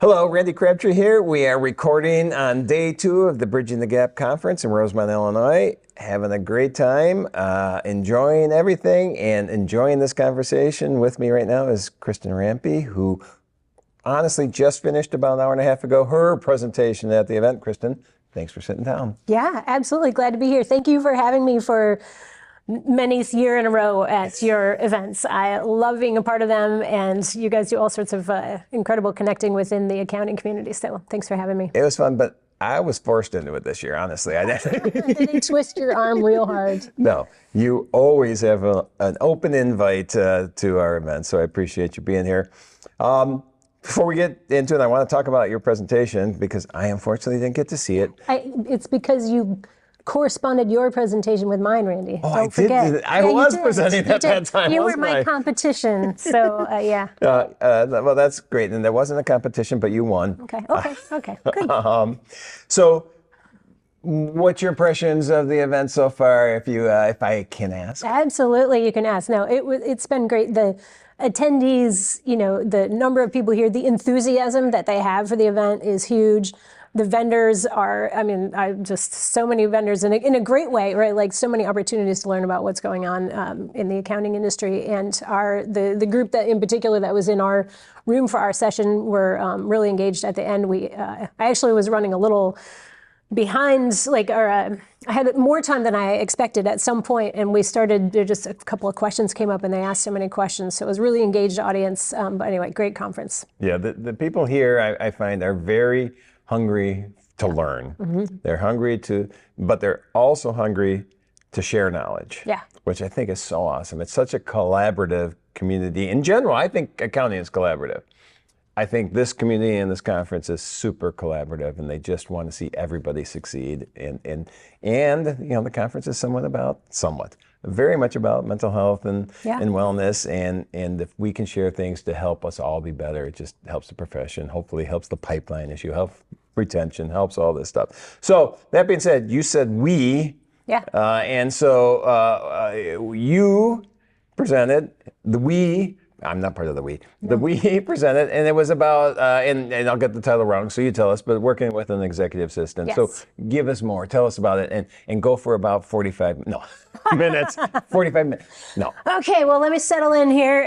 Hello, Randy Crabtree here. We are recording on day 2 of the Bridging the Gap conference in Rosemont, Illinois. Having a great time, enjoying everything and enjoying this conversation. With me right now is Kristen Rampe, who honestly just finished about an hour and a half ago her presentation at the event. Kristen, thanks for sitting down. Yeah, absolutely. Glad to be here. Thank you for having me for many year in a row at your events. I love being a part of them, and you guys do all sorts of incredible connecting within the accounting community. So thanks for having me. It was fun, but I was forced into it this year, honestly. Did they twist your arm real hard? No, you always have an open invite to our events, so I appreciate you being here. Before we get into it, I want to talk about your presentation because I unfortunately didn't get to see it. It's because you corresponded your presentation with mine, Randy. Oh, Don't forget. I was presenting at that time. You were my competition, so yeah. Well, that's great, and there wasn't a competition, but you won. Okay, good. So, what's your impressions of the event so far, if I can ask? Absolutely, you can ask. No, it's been great. The attendees, the number of people here, the enthusiasm that they have for the event is huge. The vendors are, just so many vendors in a great way, right? Like so many opportunities to learn about what's going on in the accounting industry. And the group that in particular that was in our room for our session were really engaged at the end. I actually was running a little behind, I had more time than I expected at some point, and we started, just a couple of questions came up and they asked so many questions. So it was really engaged audience. But anyway, great conference. Yeah, the people here I find are very hungry to learn. Mm-hmm. They're hungry but they're also hungry to share knowledge. Yeah. Which I think is so awesome. It's such a collaborative community. In general, I think accounting is collaborative. I think this community and this conference is super collaborative, and they just want to see everybody succeed. And the conference is very much about mental health and wellness. And if we can share things to help us all be better, it just helps the profession, hopefully helps the pipeline issue, helps retention, helps all this stuff. So that being said, you said we. Yeah. And so you presented the we. I'm not part of the we. No. The we presented, and it was about, and I'll get the title wrong, so you tell us, but working with an executive assistant. Yes. So give us more. Tell us about it, and go for about 45 minutes. 45 minutes. No. Okay, well, let me settle in here.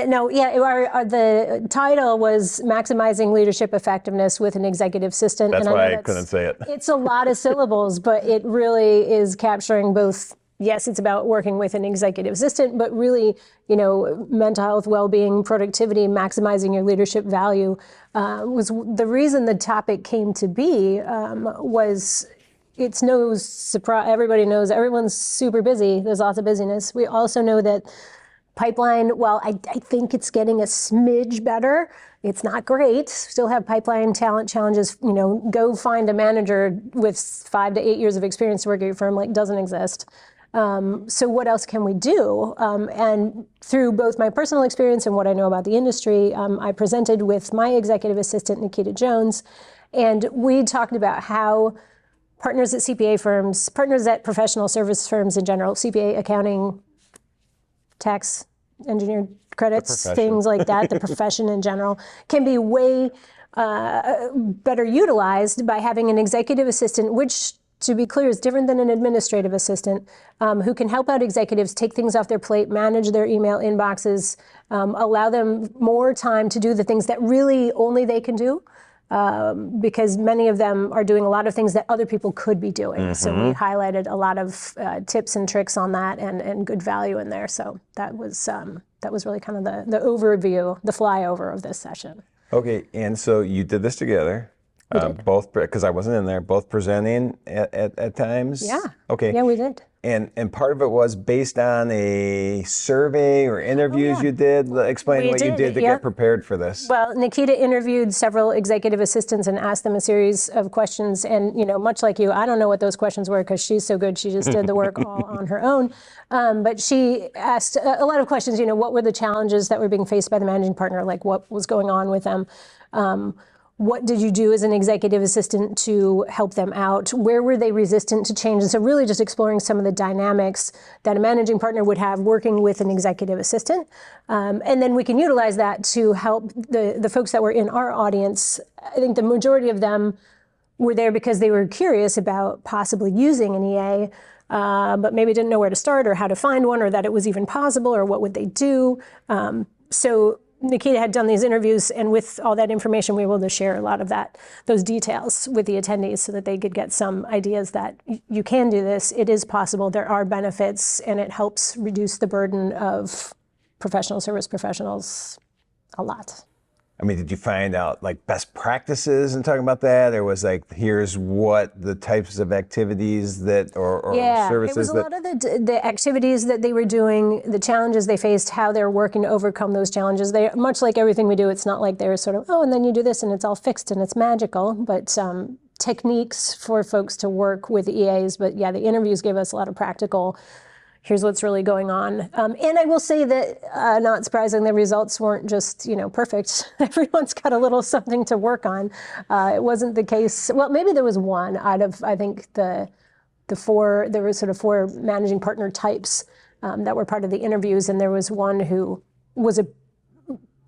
The title was Maximizing Leadership Effectiveness with an Executive Assistant. That's why I couldn't say it. It's a lot of syllables, but it really is capturing both. Yes, it's about working with an executive assistant, but really, mental health, well-being, productivity, maximizing your leadership value was the reason the topic came to be. It's no surprise. Everybody knows everyone's super busy. There's lots of busyness. We also know that pipeline, while I think it's getting a smidge better, it's not great. Still have pipeline talent challenges. Go find a manager with 5 to 8 years of experience to work at your firm, doesn't exist. So what else can we do? And through both my personal experience and what I know about the industry, I presented with my executive assistant, Nikita Jones, and we talked about how partners at CPA firms, partners at professional service firms in general, CPA, accounting, tax, engineered credits, things like that, the profession in general, can be way better utilized by having an executive assistant, which, to be clear, is different than an administrative assistant, who can help out executives take things off their plate, manage their email inboxes, allow them more time to do the things that really only they can do, because many of them are doing a lot of things that other people could be doing. Mm-hmm. So we highlighted a lot of tips and tricks on that and good value in there. So that was really kind of the overview, the flyover of this session. Okay, and so you did this together. Both, because I wasn't in there, both presenting at times? Yeah. Okay. Yeah, we did. And part of it was based on a survey or interviews you did? Explain what you did to get prepared for this. Well, Nikita interviewed several executive assistants and asked them a series of questions. And, much like you, I don't know what those questions were because she's so good. She just did the work all on her own. But she asked a lot of questions. What were the challenges that were being faced by the managing partner? Like what was going on with them? what did you do as an executive assistant to help them out? Where were they resistant to change? And so really just exploring some of the dynamics that a managing partner would have working with an executive assistant. And then we can utilize that to help the folks that were in our audience. I think the majority of them were there because they were curious about possibly using an EA, but maybe didn't know where to start or how to find one or that it was even possible or what would they do. So Nikita had done these interviews, and with all that information, we were able to share a lot of those details with the attendees so that they could get some ideas that you can do this, it is possible, there are benefits, and it helps reduce the burden of professional service professionals a lot. I mean, did you find out like best practices and talking about that? Or was like, here's what the types of activities that or services? It was a lot of the activities that they were doing, the challenges they faced, how they're working to overcome those challenges. They, much like everything we do, it's not like they're sort of, oh, and then you do this and it's all fixed and it's magical, but techniques for folks to work with EAs. But yeah, the interviews gave us a lot of practical, here's what's really going on. And I will say that, not surprising, the results weren't just, perfect. Everyone's got a little something to work on. It wasn't the case. Well, maybe there was one out of, I think, the four, there were sort of four managing partner types that were part of the interviews. And there was one who was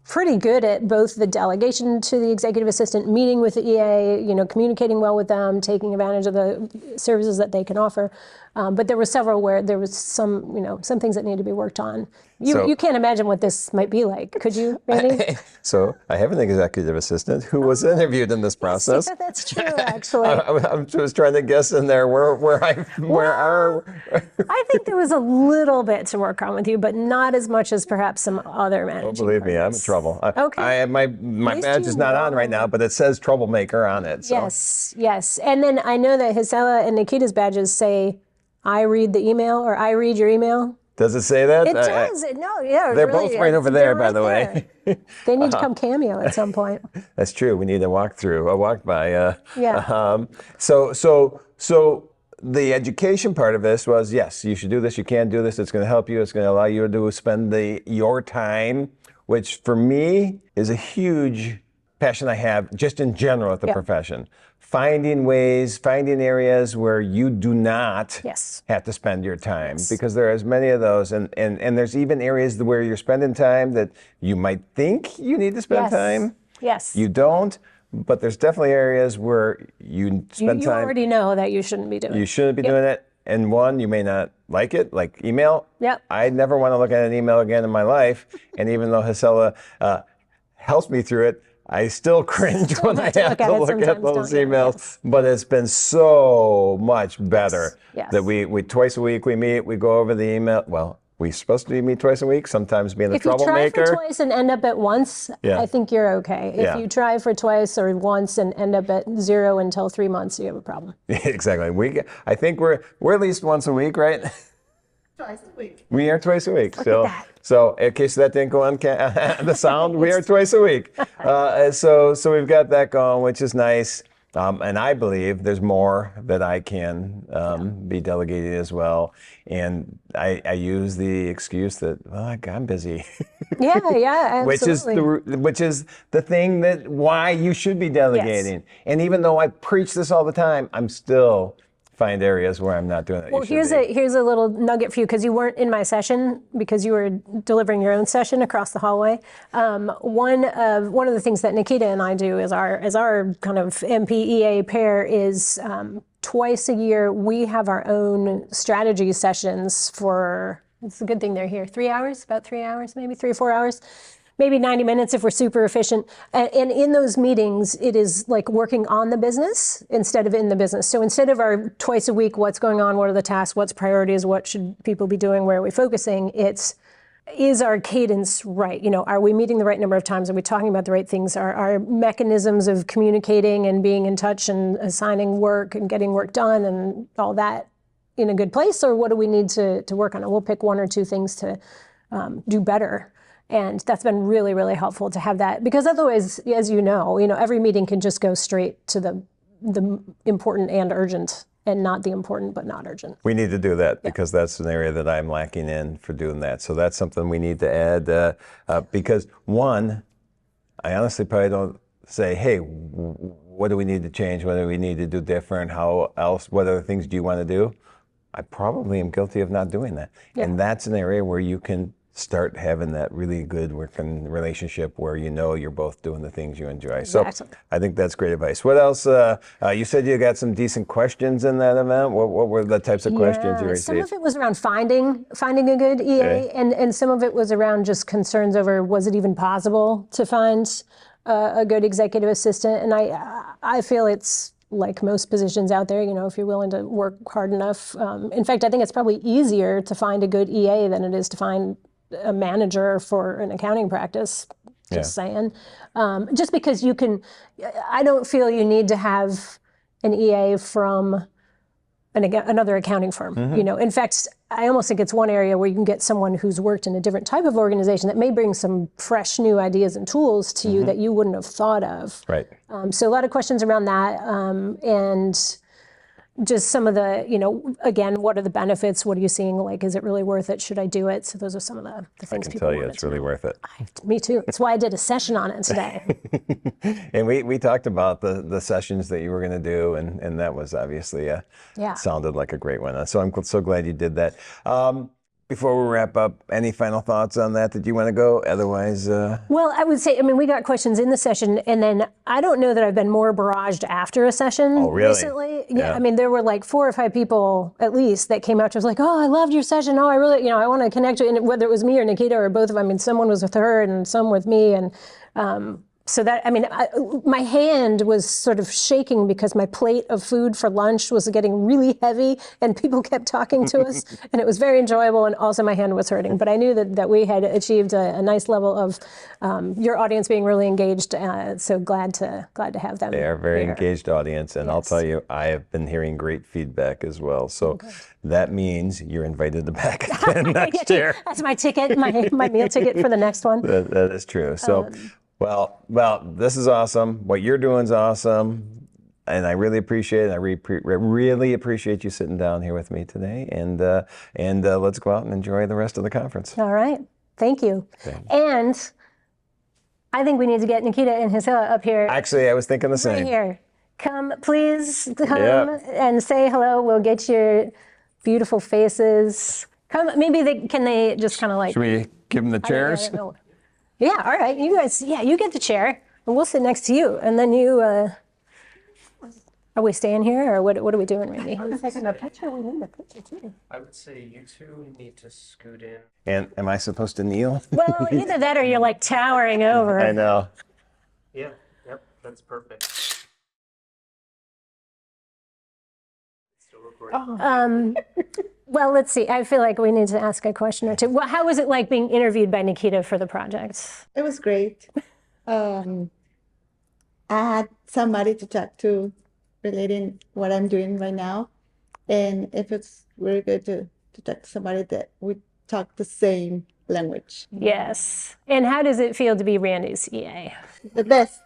pretty good at both the delegation to the executive assistant, meeting with the EA, communicating well with them, taking advantage of the services that they can offer. But there were several where there was some things that need to be worked on. You can't imagine what this might be like, could you, Randy? So I have an executive assistant who was interviewed in this process. Yeah, that's true, actually. I'm just trying to guess in there I think there was a little bit to work on with you, but not as much as perhaps some other managing believe me, I'm in partners. trouble. Okay. My badge is not on right now, but it says troublemaker on it. So. Yes. And then I know that Gisela and Nikita's badges say, I read the email or I read your email. Does it say that? It does. They're really, both right over there, by the way. They need to come cameo at some point. That's true. We need a walk by. Yeah. So the education part of this was, yes, you should do this. You can do this. It's going to help you. It's going to allow you to spend your time, which for me is a huge passion I have just in general at the profession. Finding areas where you do not have to spend your time, because there are as many of those, and there's even areas where you're spending time that you might think you need to spend time. Yes. You don't, but there's definitely areas where you spend time. You already know that you shouldn't be doing it. You shouldn't be doing it. And one, you may not like it, like email. Yep. I never want to look at an email again in my life. And even though Gisela helps me through it, I still cringe when I have to look at those emails. Yes. But it's been so much better that we twice a week we meet, we go over the email. Well, we're supposed to meet twice a week, sometimes being a troublemaker. If you try for twice and end up at once, I think you're okay. If you try for twice or once and end up at 0 until 3 months, you have a problem. Exactly. I think we're at least once a week, right? Twice a week. We are twice a week. Look at that. So in case that didn't go on the sound, we are twice a week. So we've got that going, which is nice. And I believe there's more that I can be delegating as well. And I use the excuse that, well, I'm busy. Yeah, absolutely. which is the thing that why you should be delegating. Yes. And even though I preach this all the time, I'm still find areas where I'm not doing it. Well, here's a little nugget for you, because you weren't in my session because you were delivering your own session across the hallway. One of the things that Nikita and I do as our kind of MPEA pair is twice a year we have our own strategy sessions for. It's a good thing they're here. 3 hours, about 3 hours, maybe 3 or 4 hours. Maybe 90 minutes if we're super efficient. And in those meetings, it is like working on the business instead of in the business. So instead of our twice a week, what's going on, what are the tasks, what's priorities, what should people be doing, where are we focusing, is our cadence right? Are we meeting the right number of times? Are we talking about the right things? Are our mechanisms of communicating and being in touch and assigning work and getting work done and all that in a good place? Or what do we need to work on? And we'll pick 1 or 2 things to do better. And that's been really, really helpful to have that, because otherwise, as you know, every meeting can just go straight to the important and urgent, and not the important but not urgent. We need to do that because that's an area that I'm lacking in for doing that. So that's something we need to add because one, I honestly probably don't say, hey, what do we need to change? What do we need to do different? How else? What other things do you want to do? I probably am guilty of not doing that. Yeah. And that's an area where you can start having that really good working relationship where you know you're both doing the things you enjoy. Exactly. So I think that's great advice. What else? You said you got some decent questions in that event. What were the types of questions you received? Some of it was around finding a good EA, Okay. and some of it was around just concerns over was it even possible to find a good executive assistant. And I feel it's like most positions out there, if you're willing to work hard enough. In fact, I think it's probably easier to find a good EA than it is to find a manager for an accounting practice. Just saying. Just because I don't feel you need to have an EA from another accounting firm. In fact, I almost think it's one area where you can get someone who's worked in a different type of organization that may bring some fresh new ideas and tools to you that you wouldn't have thought of. Right. So a lot of questions around that, and just some of the, again, what are the benefits? What are you seeing? Like, is it really worth it? Should I do it? So those are some of the things I can people tell you wanted it's to really know. worth it. Me too. That's why I did a session on it today. And we talked about the sessions that you were going to do, and that was obviously sounded like a great one. So I'm so glad you did that. Before we wrap up, any final thoughts on that you want to go? Otherwise, Well, I would say, we got questions in the session, and then I don't know that I've been more barraged after a session recently. Yeah. There were like 4 or 5 people at least that came out to us like, oh, I loved your session. Oh, I really, I want to connect with, and whether it was me or Nikita or both of them. Someone was with her and some with me, and so that, my hand was sort of shaking because my plate of food for lunch was getting really heavy and people kept talking to us and it was very enjoyable, and also my hand was hurting. But I knew that we had achieved a nice level of your audience being really engaged. So glad to have them. they are a very there. engaged audience, and I'll Yes. tell you, I have been hearing great feedback as well. So that means you're invited back again next year. That's my ticket, my meal ticket for the next one. That is true. So, well, this is awesome. What you're doing is awesome, and I really appreciate it. I really appreciate you sitting down here with me today, and let's go out and enjoy the rest of the conference. All right. Thank you. And I think we need to get Nikita and Gisela up here. Actually, I was thinking the Right same. here. Please come and say hello. We'll get your beautiful faces. Come, maybe can they just kind of like. Should we give them the I chairs? don't know. Yeah, all right. You guys, you get the chair, and we'll sit next to you. And then you, are we staying here, or what are we doing, Randy? I'm taking a picture. We need a picture too. I would say you two need to scoot in. And am I supposed to kneel? Well, either that or you're like towering over. I know. Yeah, yep, that's perfect. Still recording. Well, let's see. I feel like we need to ask a question or two. Well, how was it like being interviewed by Nikita for the project? It was great. I had somebody to talk to relating what I'm doing right now. And if it's really good to talk to somebody that we talk the same language. Yes. And how does it feel to be Randy's EA? The best.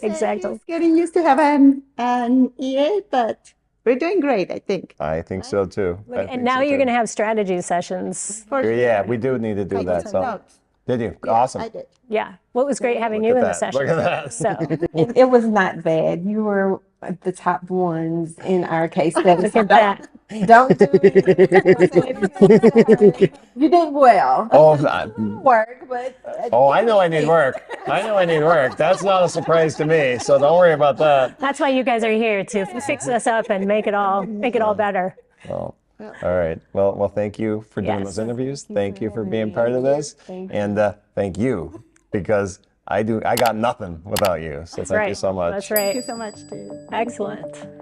Exactly. Just getting used to have an EA, but we're doing great, I think. I think so too. And now you're going to have strategy sessions. For sure. Yeah, we do need to do I that. took some notes. Did you? Yeah, Awesome. I did. Yeah. Well, it was great having Look you at in the that. session. Look at that. So It was not bad. You were the top ones in our case study. look at that. Don't do it. You did well. Work, but I know I need work. That's not a surprise to me, so don't worry about that. That's why you guys are here, to fix us up and make it all better. Well, all right. Well, thank you for doing Yes. those interviews. Thank you for being part of this. And thank you, because I got nothing without you. So thank you so much. That's Thank you right. so much, too. Excellent.